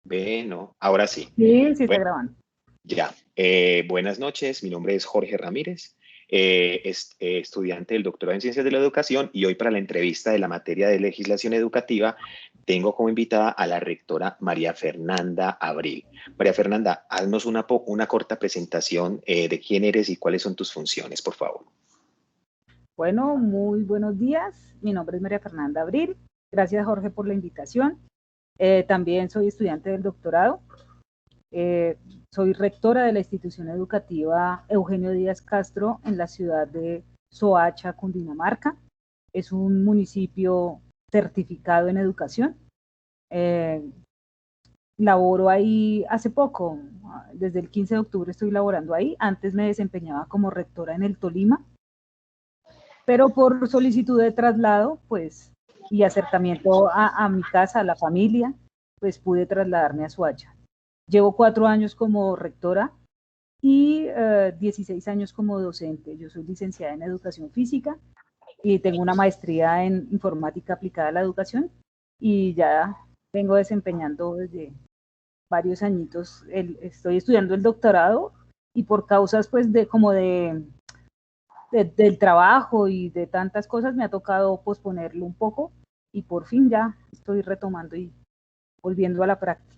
Bueno, ahora sí. Sí, sí está Bueno, grabando. ya. Buenas noches, mi nombre es Jorge Ramírez, estudiante del doctorado en Ciencias de la Educación y hoy para la entrevista de la materia de legislación educativa tengo como invitada a la rectora María Fernanda Abril. María Fernanda, haznos una corta presentación de quién eres y cuáles son tus funciones, por favor. Bueno, muy buenos días. Mi nombre es María Fernanda Abril. Gracias, Jorge, por la invitación. También soy estudiante del doctorado. Eh, Soy rectora de la institución educativa Eugenio Díaz Castro en la ciudad de Soacha, Cundinamarca. Es un municipio certificado en educación. Eh, Laboro ahí hace poco, desde el 15 de octubre estoy laborando ahí. Antes me desempeñaba como rectora en el Tolima, pero por solicitud de traslado, pues, y acercamiento a mi casa, a la familia, pues pude trasladarme a Soacha. Llevo 4 años como rectora y 16 años como docente. Yo soy licenciada en educación física y tengo una maestría en informática aplicada a la educación y ya vengo desempeñando desde varios añitos, estoy estudiando el doctorado y por causas pues de como del trabajo y de tantas cosas me ha tocado posponerlo un poco y por fin ya estoy retomando y volviendo a la práctica.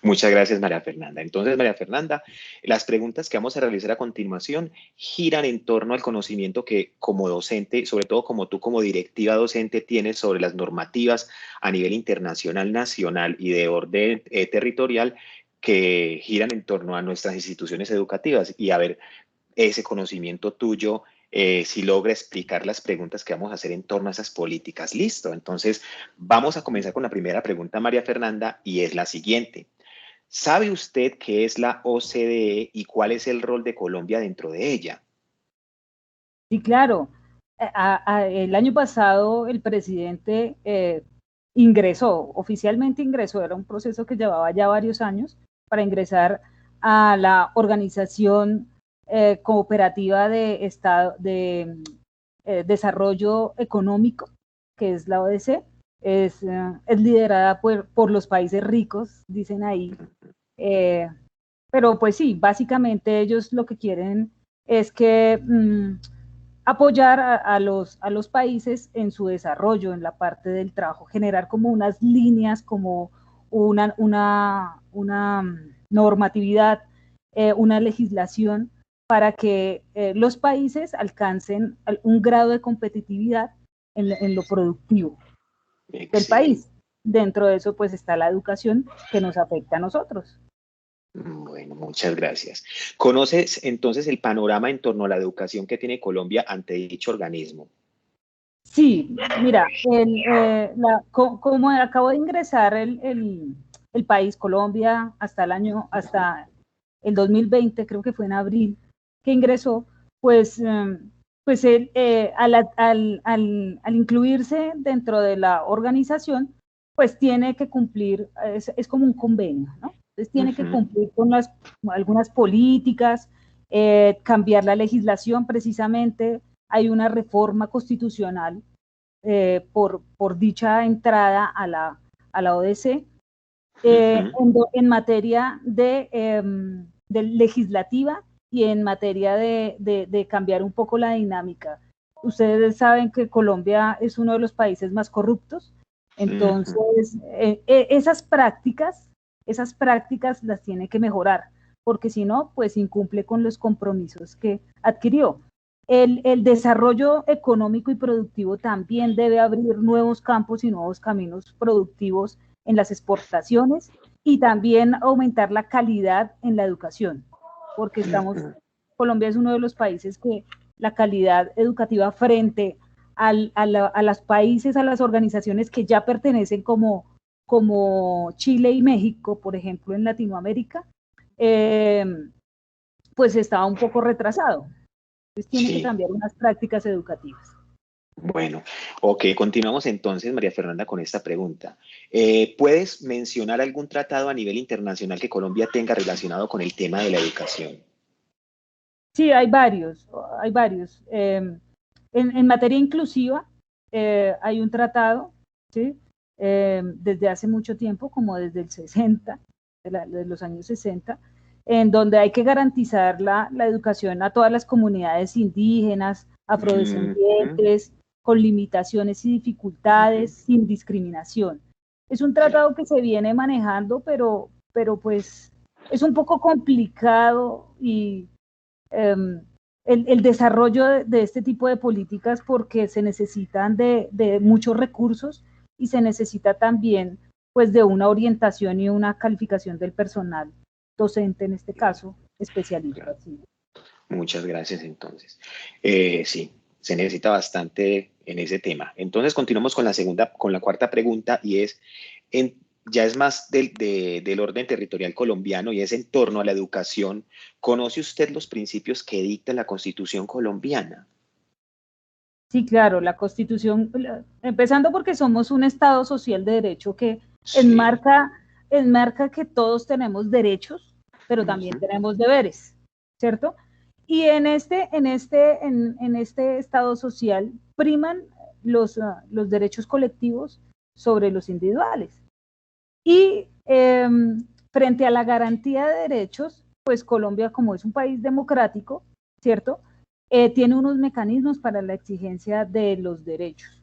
Muchas gracias, María Fernanda. Entonces, María Fernanda, las preguntas que vamos a realizar a continuación giran en torno al conocimiento que como docente, sobre todo como tú como directiva docente, tienes sobre las normativas a nivel internacional, nacional y de orden territorial que giran en torno a nuestras instituciones educativas y a ver ese conocimiento tuyo, si logra explicar las preguntas que vamos a hacer en torno a esas políticas. Listo. Entonces, vamos a comenzar con la primera pregunta, María Fernanda, y es la siguiente. ¿Sabe usted qué es la OCDE y cuál es el rol de Colombia dentro de ella? Sí, claro. El año pasado el presidente ingresó, oficialmente ingresó, era un proceso que llevaba ya varios años para ingresar a la Organización Cooperativa de Estado de Desarrollo Económico, que es la ODC. Es liderada por los países ricos, dicen ahí. Eh, pero pues sí, básicamente ellos lo que quieren es que apoyar a los países en su desarrollo, en la parte del trabajo, generar como unas líneas, como una normatividad, una legislación para que los países alcancen un grado de competitividad en lo productivo del Excelente. país. Dentro de eso pues está la educación que nos afecta a nosotros. Bueno, muchas gracias. ¿Conoces entonces el panorama en torno a la educación que tiene Colombia ante dicho organismo? Sí, mira, como acabo de ingresar el país, Colombia, hasta el 2020, creo que fue en abril, que ingresó, pues, pues él, al incluirse dentro de la organización, pues tiene que cumplir, es como un convenio, ¿no? Entonces tiene que Ujú. cumplir con algunas políticas, cambiar la legislación precisamente. Hay una reforma constitucional por dicha entrada a la ODC Ujú. en materia de legislativa y en materia de cambiar un poco la dinámica. Ustedes saben que Colombia es uno de los países más corruptos, Ujú. entonces esas prácticas las tiene que mejorar, porque si no, pues incumple con los compromisos que adquirió. El desarrollo económico y productivo también debe abrir nuevos campos y nuevos caminos productivos en las exportaciones y también aumentar la calidad en la educación, porque Ujú. Colombia es uno de los países que la calidad educativa frente a los países, a las organizaciones que ya pertenecen como Chile y México, por ejemplo, en Latinoamérica, eh, pues estaba un poco retrasado. Entonces tiene que Sí. cambiar unas prácticas educativas. Bueno, ok, continuamos entonces, María Fernanda, con esta pregunta. ¿Puedes mencionar algún tratado a nivel internacional que Colombia tenga relacionado con el tema de la educación? Sí, hay varios, hay varios. En materia inclusiva hay un tratado, ¿sí? desde hace mucho tiempo, como desde el 60, de los años 60, en donde hay que garantizar la educación a todas las comunidades indígenas, afrodescendientes, con limitaciones y dificultades, sin discriminación. Es un tratado que se viene manejando, pero pues es un poco complicado y el desarrollo de este tipo de políticas, porque se necesitan de muchos recursos y se necesita también pues de una orientación y una calificación del personal docente, en este caso, especialista. Sí. Muchas gracias, entonces. Sí, se necesita bastante en ese tema. Entonces, continuamos con la cuarta pregunta, y es, ya es más del orden territorial colombiano, y es en torno a la educación. ¿Conoce usted los principios que dicta la Constitución colombiana? Sí, claro, la Constitución, empezando porque somos un Estado social de derecho que Sí. enmarca que todos tenemos derechos, pero también tenemos deberes, ¿cierto? Y en este Estado social priman los derechos colectivos sobre los individuales. Y frente a la garantía de derechos, pues Colombia, como es un país democrático, ¿cierto?, tiene unos mecanismos para la exigencia de los derechos.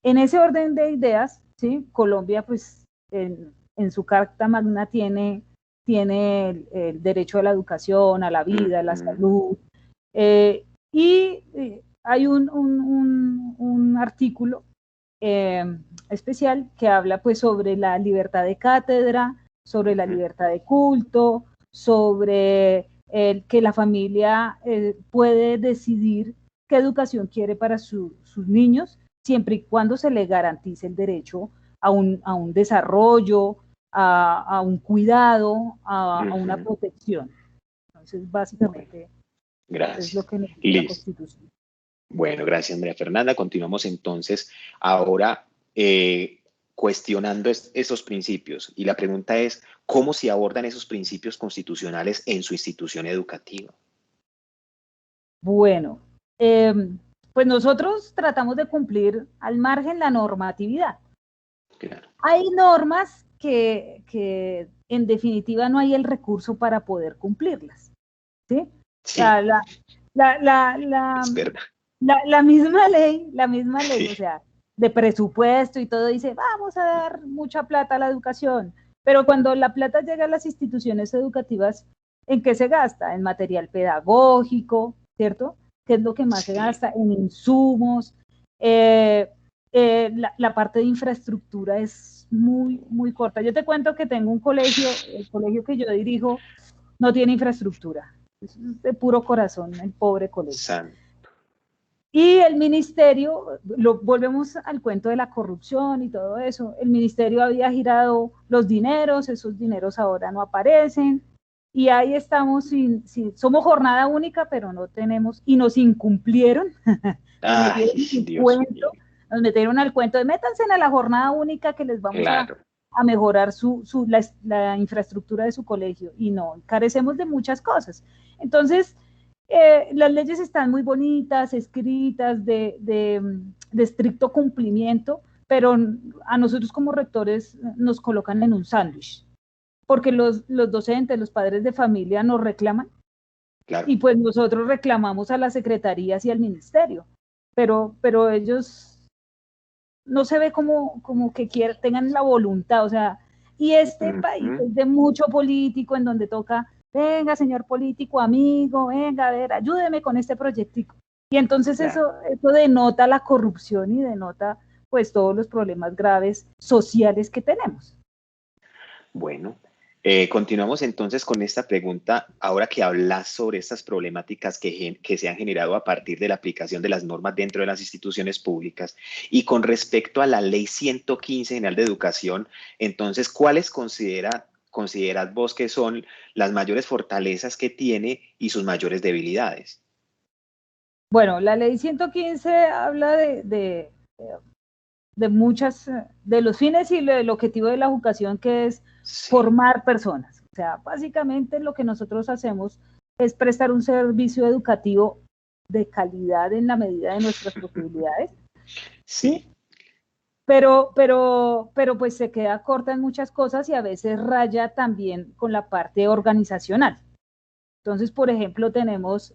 En ese orden de ideas, ¿sí?, Colombia, pues, en su Carta Magna tiene el derecho a la educación, a la vida, a la salud, y hay un artículo especial que habla pues sobre la libertad de cátedra, sobre la libertad de culto, sobre que la familia puede decidir qué educación quiere para sus niños, siempre y cuando se le garantice el derecho a un desarrollo, a un cuidado, a una protección. Entonces, básicamente, gracias. Es lo que necesita la Constitución. Bueno, gracias, María Fernanda. Continuamos entonces ahora cuestionando esos principios. Y la pregunta es, ¿cómo se abordan esos principios constitucionales en su institución educativa? Bueno, pues nosotros tratamos de cumplir al margen la normatividad. Claro. Hay normas que en definitiva no hay el recurso para poder cumplirlas, ¿sí? Sí. La misma ley, sí, o sea, de presupuesto y todo, dice, vamos a dar mucha plata a la educación, pero cuando la plata llega a las instituciones educativas, ¿en qué se gasta? En material pedagógico, ¿cierto? ¿Qué es lo que más se gasta? En insumos. La parte de infraestructura es muy, muy corta. Yo te cuento que tengo un colegio, el colegio que yo dirijo no tiene infraestructura. Es de puro corazón, el pobre colegio. Y el ministerio, volvemos al cuento de la corrupción y todo eso, el ministerio había girado los dineros, esos dineros ahora no aparecen, y ahí estamos, somos jornada única, pero no tenemos, y nos incumplieron, nos metieron al cuento de métanse en la jornada única que les vamos a mejorar la infraestructura de su colegio, y no, carecemos de muchas cosas. Entonces, las leyes están muy bonitas, escritas, de estricto cumplimiento, pero a nosotros como rectores nos colocan en un sándwich, porque los docentes, los padres de familia nos reclaman, y pues nosotros reclamamos a las secretarías y al ministerio, pero ellos no se ve como que tengan la voluntad, o sea, y este país es de mucho político, en donde toca, venga, señor político, amigo, venga, a ver, ayúdeme con este proyectico. Y entonces eso denota la corrupción y denota pues todos los problemas graves sociales que tenemos. Bueno, continuamos entonces con esta pregunta, ahora que hablas sobre estas problemáticas que se han generado a partir de la aplicación de las normas dentro de las instituciones públicas, y con respecto a la Ley 115 General de Educación. Entonces, ¿cuáles consideras vos que son las mayores fortalezas que tiene y sus mayores debilidades? Bueno, la Ley 115 habla de los fines y del objetivo de la educación, que es formar personas. O sea, básicamente lo que nosotros hacemos es prestar un servicio educativo de calidad en la medida de nuestras posibilidades. Sí. pero pues se queda corta en muchas cosas y a veces raya también con la parte organizacional. Entonces, por ejemplo, tenemos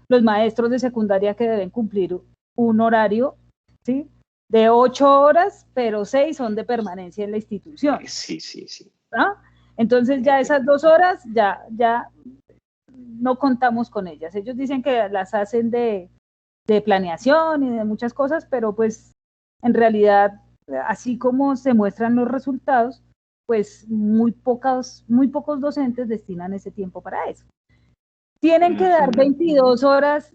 los maestros de secundaria que deben cumplir un horario, ¿sí? De 8 horas, pero 6 son de permanencia en la institución. Sí, sí, sí. ¿No? Entonces ya esas 2 horas ya no contamos con ellas. Ellos dicen que las hacen de planeación y de muchas cosas, pero pues en realidad, así como se muestran los resultados, pues muy pocos docentes destinan ese tiempo para eso. Tienen que dar 22 horas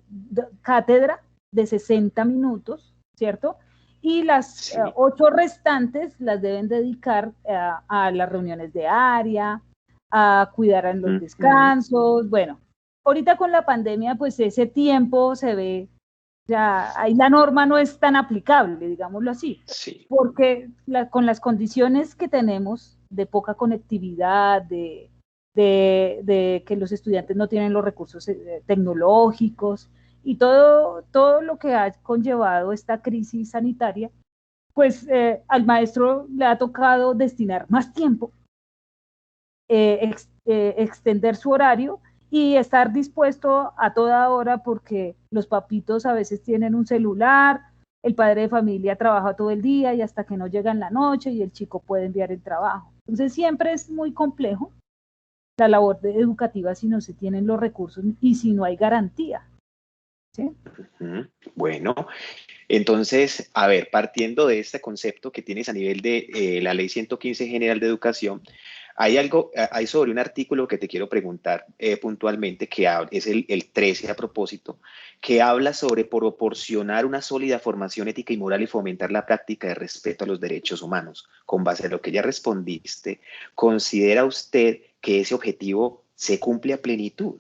de cátedra de 60 minutos, ¿cierto? Y las 8 restantes las deben dedicar a las reuniones de área, a cuidar en los descansos. Bueno, ahorita con la pandemia, pues ese tiempo se ve, ya ahí la norma no es tan aplicable, digámoslo así, Sí. porque con las condiciones que tenemos de poca conectividad, de que los estudiantes no tienen los recursos tecnológicos y todo lo que ha conllevado esta crisis sanitaria, pues al maestro le ha tocado destinar más tiempo, extender su horario y estar dispuesto a toda hora porque los papitos a veces tienen un celular, el padre de familia trabaja todo el día y hasta que no llega en la noche y el chico puede enviar el trabajo. Entonces siempre es muy complejo la labor educativa si no se tienen los recursos y si no hay garantía. ¿Sí? Bueno, entonces, a ver, partiendo de este concepto que tienes a nivel de la Ley 115 General de Educación, hay sobre un artículo que te quiero preguntar puntualmente, que es el 13 a propósito, que habla sobre proporcionar una sólida formación ética y moral y fomentar la práctica de respeto a los derechos humanos. Con base a lo que ya respondiste, ¿considera usted que ese objetivo se cumple a plenitud,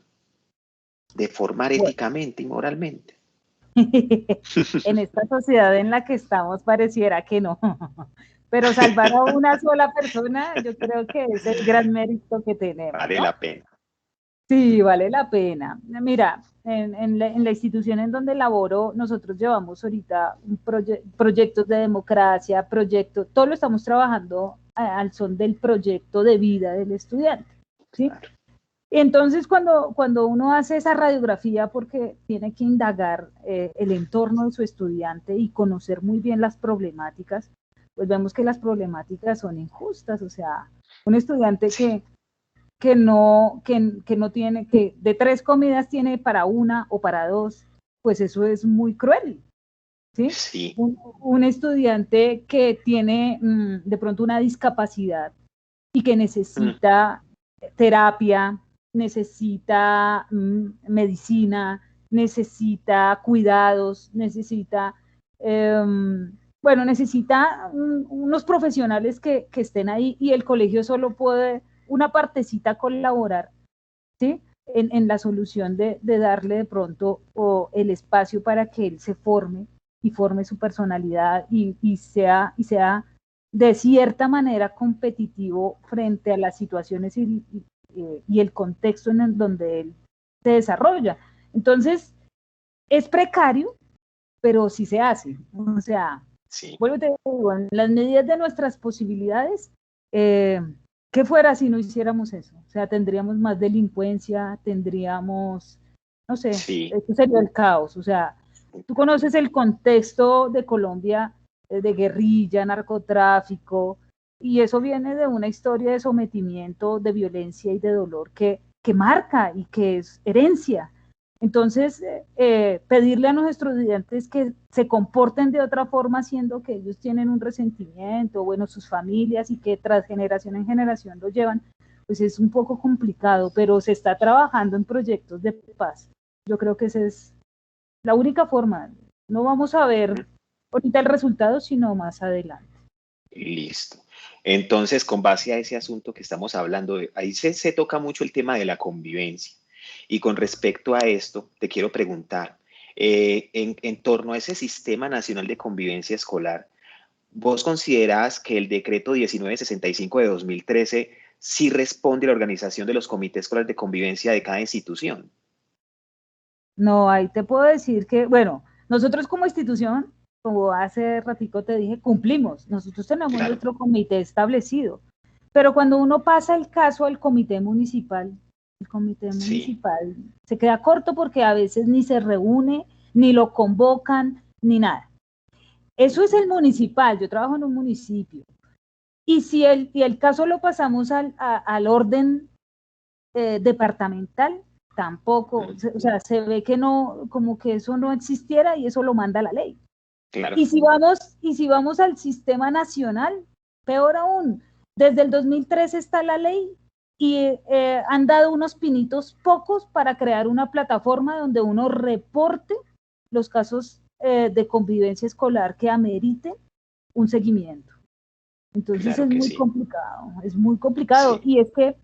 de formar Bueno. éticamente y moralmente? En esta sociedad en la que estamos pareciera que no, pero salvar a una sola persona yo creo que es el gran mérito que tenemos, Vale ¿no? la pena. Sí, vale la pena. Mira, en la institución en donde laboro, nosotros llevamos ahorita proyectos de democracia, proyectos, todo lo estamos trabajando al son del proyecto de vida del estudiante, ¿sí? Claro. Entonces, cuando uno hace esa radiografía, porque tiene que indagar el entorno de su estudiante y conocer muy bien las problemáticas, pues vemos que las problemáticas son injustas. O sea, un estudiante Sí. que no tiene, que de 3 comidas tiene para una o para 2, pues eso es muy cruel, ¿sí? Sí. Un estudiante que tiene de pronto una discapacidad y que necesita terapia, necesita medicina, necesita cuidados, necesita, necesita unos profesionales que estén ahí y el colegio solo puede una partecita colaborar, ¿sí? En la solución de darle de pronto el espacio para que él se forme y forme su personalidad y sea de cierta manera competitivo frente a las situaciones y el contexto en el donde él se desarrolla. Entonces, es precario, pero sí se hace. O sea, Sí. vuelvo te digo, en las medidas de nuestras posibilidades, ¿qué fuera si no hiciéramos eso? O sea, tendríamos más delincuencia, tendríamos, no sé, Sí. esto sería el caos. O sea, tú conoces el contexto de Colombia de guerrilla, narcotráfico, y eso viene de una historia de sometimiento, de violencia y de dolor que marca y que es herencia. Entonces, pedirle a nuestros estudiantes que se comporten de otra forma, siendo que ellos tienen un resentimiento, bueno, sus familias y que tras generación en generación lo llevan, pues es un poco complicado, pero se está trabajando en proyectos de paz. Yo creo que esa es la única forma. No vamos a ver ahorita el resultado, sino más adelante. Listo. Entonces, con base a ese asunto que estamos hablando, ahí se toca mucho el tema de la convivencia. Y con respecto a esto, te quiero preguntar, en torno a ese Sistema Nacional de Convivencia Escolar, ¿vos considerás que el decreto 1965 de 2013 sí responde a la organización de los comités escolares de convivencia de cada institución? No, ahí te puedo decir que, bueno, nosotros como institución como hace ratico te dije, cumplimos. Nosotros tenemos Claro. nuestro comité establecido. Pero cuando uno pasa el caso al comité municipal, el comité municipal se queda corto porque a veces ni se reúne, ni lo convocan, ni nada. Eso es el municipal, yo trabajo en un municipio. Y si el caso lo pasamos al orden departamental, tampoco, o sea, se ve que no, como que eso no existiera y eso lo manda la ley. Claro. Y si vamos al sistema nacional, peor aún, desde el 2003 está la ley y han dado unos pinitos pocos para crear una plataforma donde uno reporte los casos de convivencia escolar que ameriten un seguimiento. Entonces Claro es muy complicado. Sí. Y es que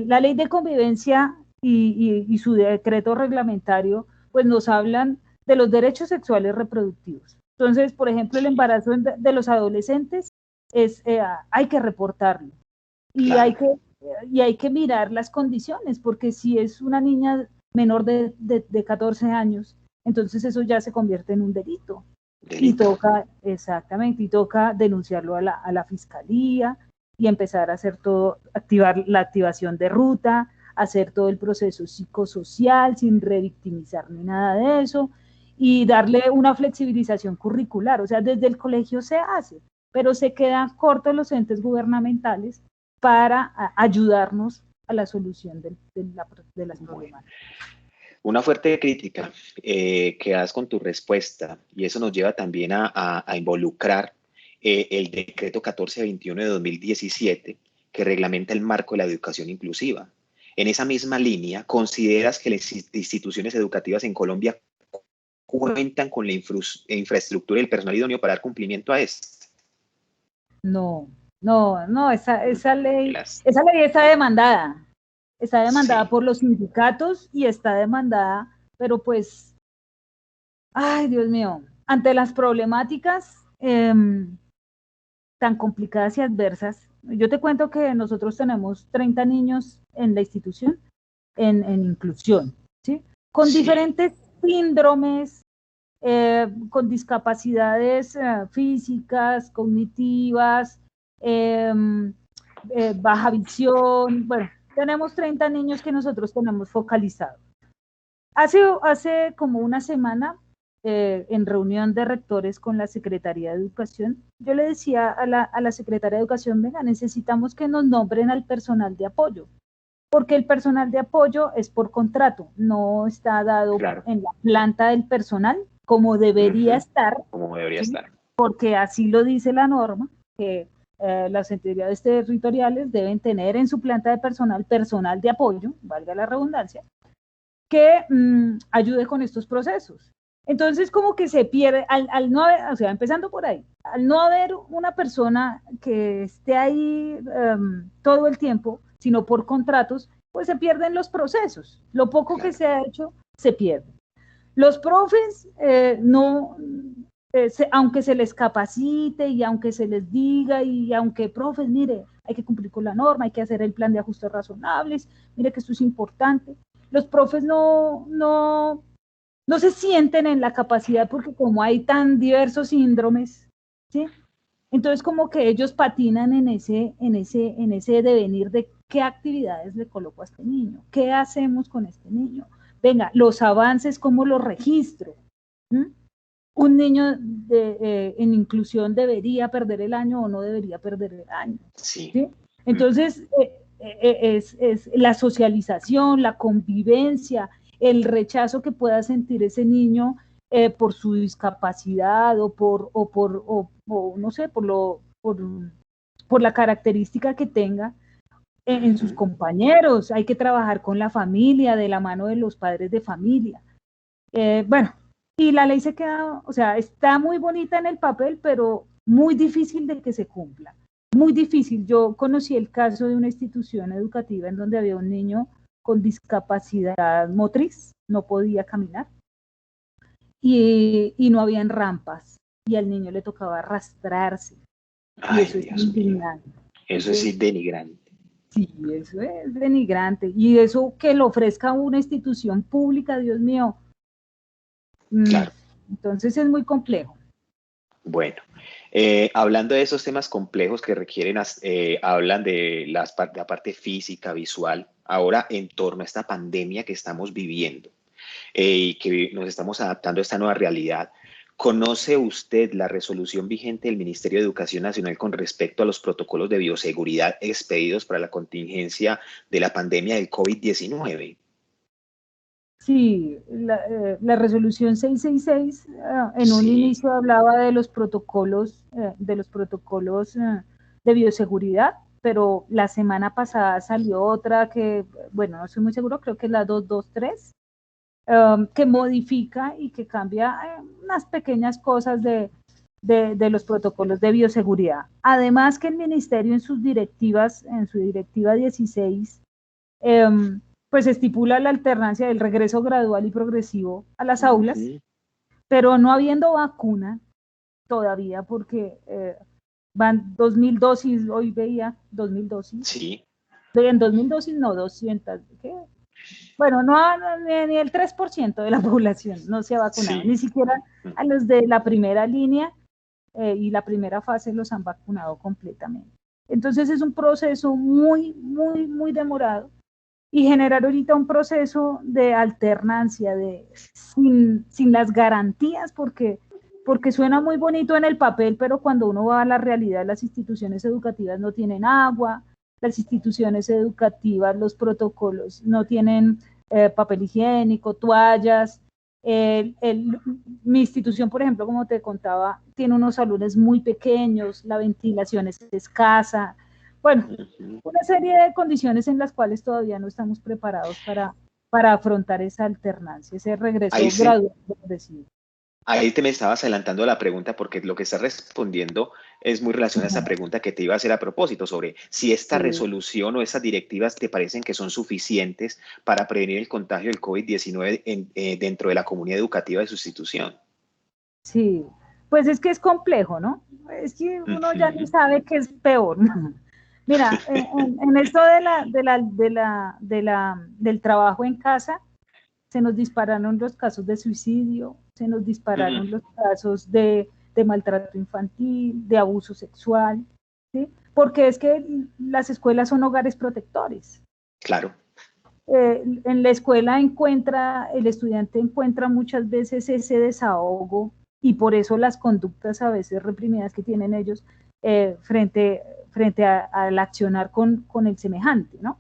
la ley de convivencia y su decreto reglamentario, pues nos hablan de los derechos sexuales reproductivos. Entonces, por ejemplo, el embarazo de los adolescentes hay que reportarlo y, Claro. hay que mirar las condiciones, porque si es una niña menor de 14 años, entonces eso ya se convierte en un delito. Y toca, exactamente, y toca denunciarlo a la fiscalía y empezar a hacer todo, activar la activación de ruta, hacer todo el proceso psicosocial sin revictimizar ni nada de eso, y darle una flexibilización curricular. O sea, desde el colegio se hace, pero se quedan cortos los entes gubernamentales para ayudarnos a la solución de las problemáticas. Una fuerte crítica que das con tu respuesta, y eso nos lleva también a involucrar el decreto 1421 de 2017, que reglamenta el marco de la educación inclusiva. En esa misma línea, ¿consideras que las instituciones educativas en Colombia cuentan con la infraestructura y el personal idóneo para dar cumplimiento a esto? No, esa ley está demandada. Está demandada por los sindicatos y está demandada, pero pues, ay, Dios mío, ante las problemáticas tan complicadas y adversas, yo te cuento que nosotros tenemos 30 niños en la institución en inclusión, ¿sí? Con diferentes síndromes, con discapacidades físicas, cognitivas, baja visión, bueno, tenemos 30 niños que nosotros tenemos focalizados. Hace como una semana, en reunión de rectores con la Secretaría de Educación, yo le decía a la Secretaría de Educación, venga, necesitamos que nos nombren al personal de apoyo, porque el personal de apoyo es por contrato, no está dado en la planta del personal como debería estar, como debería estar, porque así lo dice la norma, que las entidades territoriales deben tener en su planta de personal de apoyo, valga la redundancia, que ayude con estos procesos. Entonces, como que se pierde, al no haber, o sea, empezando por ahí, al no haber una persona que esté ahí todo el tiempo, sino por contratos, pues se pierden los procesos. Lo poco que se ha hecho, se pierde. Los profes, aunque se les capacite y aunque se les diga y aunque, profes, mire, hay que cumplir con la norma, hay que hacer el plan de ajustes razonables, mire que esto es importante, los profes no se sienten en la capacidad porque como hay tan diversos síndromes, ¿sí? Entonces como que ellos patinan en ese devenir de qué actividades le coloco a este niño, qué hacemos con este niño, venga, los avances, cómo los registro. Un niño en inclusión debería perder el año o no debería perder el año. ¿sí? Entonces, es la socialización, la convivencia, el rechazo que pueda sentir ese niño por su discapacidad o no sé, por la característica que tenga en sus compañeros. Hay que trabajar con la familia, de la mano de los padres de familia. Bueno, y la ley se queda, o sea, está muy bonita en el papel, pero muy difícil de que se cumpla. Muy difícil. Yo conocí el caso de una institución educativa en donde había un niño con discapacidad motriz, no podía caminar, y no habían rampas, y al niño le tocaba arrastrarse. Ay, y eso es indignante. Eso es denigrante. Sí, eso es denigrante. Y eso que lo ofrezca una institución pública, Dios mío. Claro. Entonces es muy complejo. Bueno, hablando de esos temas complejos que requieren, hablan de la parte física, visual, ahora en torno a esta pandemia que estamos viviendo y que nos estamos adaptando a esta nueva realidad. ¿Conoce usted la resolución vigente del Ministerio de Educación Nacional con respecto a los protocolos de bioseguridad expedidos para la contingencia de la pandemia del COVID-19? Sí, la resolución 666 en un Sí. inicio hablaba de los protocolos de bioseguridad, pero la semana pasada salió otra que, bueno, no estoy muy seguro, creo que es la 223, que modifica y que cambia unas pequeñas cosas de los protocolos de bioseguridad. Además que el ministerio en sus directivas, en su directiva 16, pues estipula la alternancia del regreso gradual y progresivo a las aulas, pero no habiendo vacuna todavía, porque van 2.000 dosis, hoy veía 2.000 dosis, Sí. en 2.000 dosis no, 200, ¿qué? Bueno, ni el 3% de la población no se ha vacunado, Sí. ni siquiera a los de la primera línea y la primera fase los han vacunado completamente. Entonces es un proceso muy, muy, muy demorado y generar ahorita un proceso de alternancia, sin las garantías, porque suena muy bonito en el papel, pero cuando uno va a la realidad, las instituciones educativas no tienen agua, las instituciones educativas, los protocolos no tienen papel higiénico, toallas. Mi institución, por ejemplo, como te contaba, tiene unos salones muy pequeños, la ventilación es escasa. Bueno, una serie de condiciones en las cuales todavía no estamos preparados para afrontar esa alternancia, ese Ahí regreso se, gradual progresivo. Ahí te me estabas adelantando a la pregunta porque lo que estás respondiendo es muy relacionado a esa pregunta que te iba a hacer a propósito sobre si esta Sí, resolución o esas directivas te parecen que son suficientes para prevenir el contagio del COVID-19 dentro de la comunidad educativa de su institución. sí, pues es que es complejo, ¿no? Es que uno ya ni sabe qué es peor. Mira, en esto del trabajo en casa, se nos dispararon los casos de suicidio, se nos dispararon los casos de maltrato infantil, de abuso sexual, ¿sí? Porque es que las escuelas son hogares protectores. Claro. En la escuela el estudiante encuentra muchas veces ese desahogo y por eso las conductas a veces reprimidas que tienen ellos frente al accionar con el semejante, ¿no?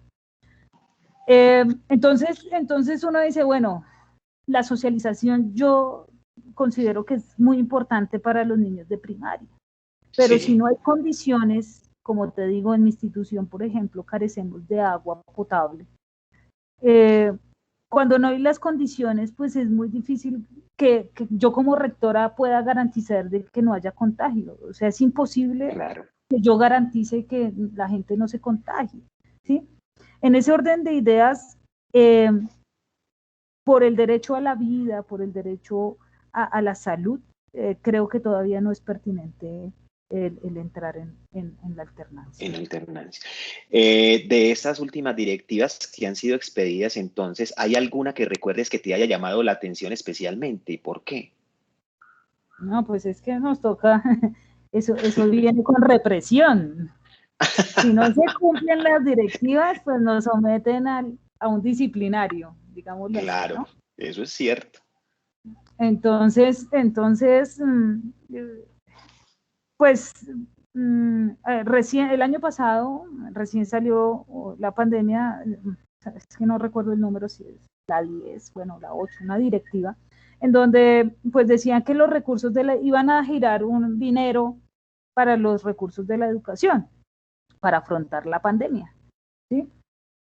Entonces uno dice, bueno, la socialización yo considero que es muy importante para los niños de primaria, pero si Sí. no hay condiciones, como te digo, en mi institución, por ejemplo, carecemos de agua potable. Eh, Cuando no hay las condiciones, pues es muy difícil que yo como rectora pueda garantizar de que no haya contagio. O sea, es imposible Claro. que yo garantice que la gente no se contagie, ¿sí? En ese orden de ideas, eh, por el derecho a la vida, por el derecho a la salud, creo que todavía no es pertinente el entrar en la alternancia. En alternancia. De estas últimas directivas que han sido expedidas, entonces, ¿hay alguna que recuerdes que te haya llamado la atención especialmente y por qué? No, pues es que nos toca, eso viene con represión. Si no se cumplen las directivas, pues nos someten a un disciplinario, digámoslo así, Claro, ¿no? eso es cierto. Entonces, pues recién, el año pasado, recién salió la pandemia, es que no recuerdo el número, si es la 10, bueno, la 8, una directiva, en donde pues decían que los recursos iban a girar un dinero para los recursos de la educación, para afrontar la pandemia, ¿sí?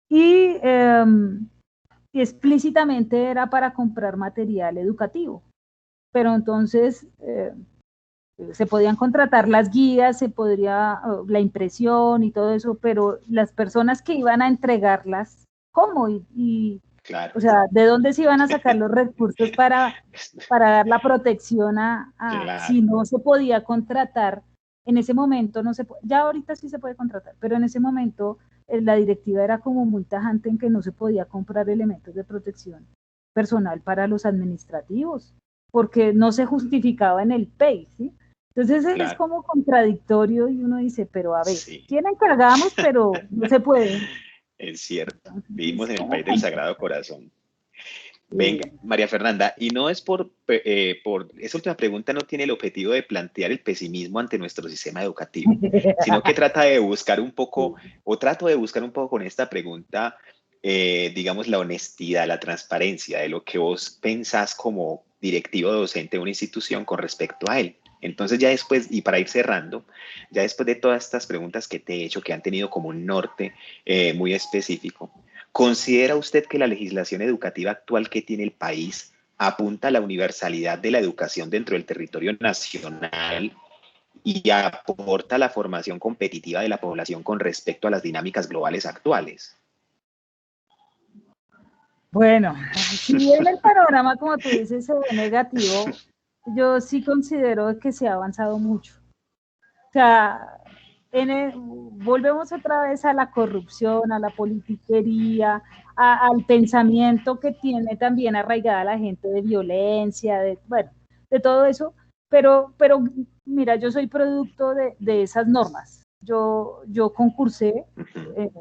Y explícitamente era para comprar material educativo, pero entonces se podían contratar las guías, se podría la impresión y todo eso, pero las personas que iban a entregarlas, ¿cómo? Claro. O sea, ¿de dónde se iban a sacar los recursos para dar la protección Claro. si no se podía contratar? En ese momento no se puede, ya ahorita sí se puede contratar, pero en ese momento la directiva era como muy tajante en que no se podía comprar elementos de protección personal para los administrativos. porque no se justificaba en el PEI, ¿sí? Entonces es Claro, como contradictorio y uno dice, pero a ver, sí, quieren que hagamos, pero no se puede. es cierto. Entonces Vivimos es en el como país del complejo. Sagrado Corazón. Sí. Venga, María Fernanda, y no es por esa última pregunta no tiene el objetivo de plantear el pesimismo ante nuestro sistema educativo, sino que trata de buscar un poco, o trato de buscar un poco con esta pregunta, digamos, la honestidad, la transparencia de lo que vos pensás como directivo docente de una institución con respecto a él. Entonces ya después, y para ir cerrando, ya después de todas estas preguntas que te he hecho, que han tenido como un norte muy específico, ¿considera usted que la legislación educativa actual que tiene el país apunta a la universalidad de la educación dentro del territorio nacional y aporta a la formación competitiva de la población con respecto a las dinámicas globales actuales? Bueno, si bien el panorama, como tú dices, se ve negativo, yo sí considero que se ha avanzado mucho. O sea, volvemos otra vez a la corrupción, a la politiquería, al pensamiento que tiene también arraigada la gente de violencia, bueno, de todo eso. Pero mira, yo soy producto de esas normas. Yo concursé, eh,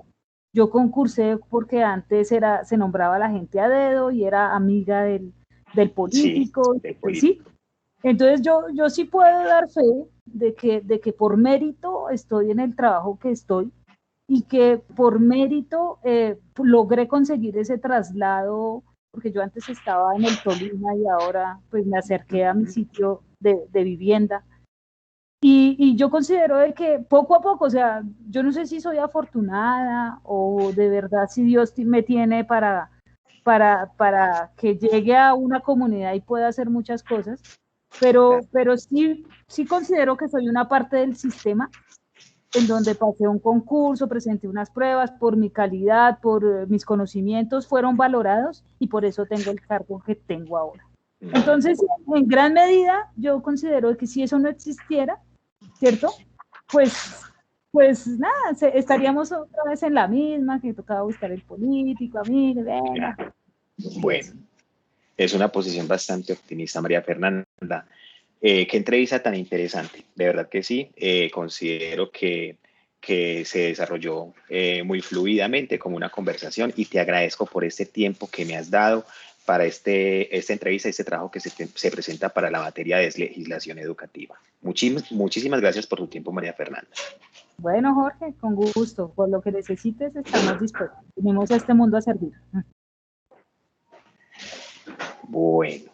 yo concursé porque antes se nombraba a la gente a dedo y era amiga del Sí, político, de pues sí. político. Entonces yo sí puedo dar fe de que por mérito estoy en el trabajo que estoy y que por mérito logré conseguir ese traslado, porque yo antes estaba en el Tolima y ahora pues me acerqué a mi sitio de vivienda. Y yo considero de que poco a poco, o sea, yo no sé si soy afortunada o de verdad si Dios me tiene para que llegue a una comunidad y pueda hacer muchas cosas, pero sí considero que soy una parte del sistema en donde pasé un concurso, presenté unas pruebas, por mi calidad, por mis conocimientos, fueron valorados y por eso tengo el cargo que tengo ahora. Entonces, en gran medida, yo considero que si eso no existiera, ¿cierto? Pues, pues nada, estaríamos otra vez en la misma, que tocaba buscar el político, amigo, venga, y Bueno, eso. es una posición bastante optimista, María Fernanda. Qué entrevista tan interesante, de verdad que sí. Considero que se desarrolló muy fluidamente como una conversación y te agradezco por este tiempo que me has dado para esta entrevista, este trabajo que se presenta para la materia de legislación educativa. Muchísimas gracias por tu tiempo, María Fernanda. Bueno, Jorge, con gusto, por lo que necesites estamos dispuestos. Venimos a este mundo a servir. Bueno.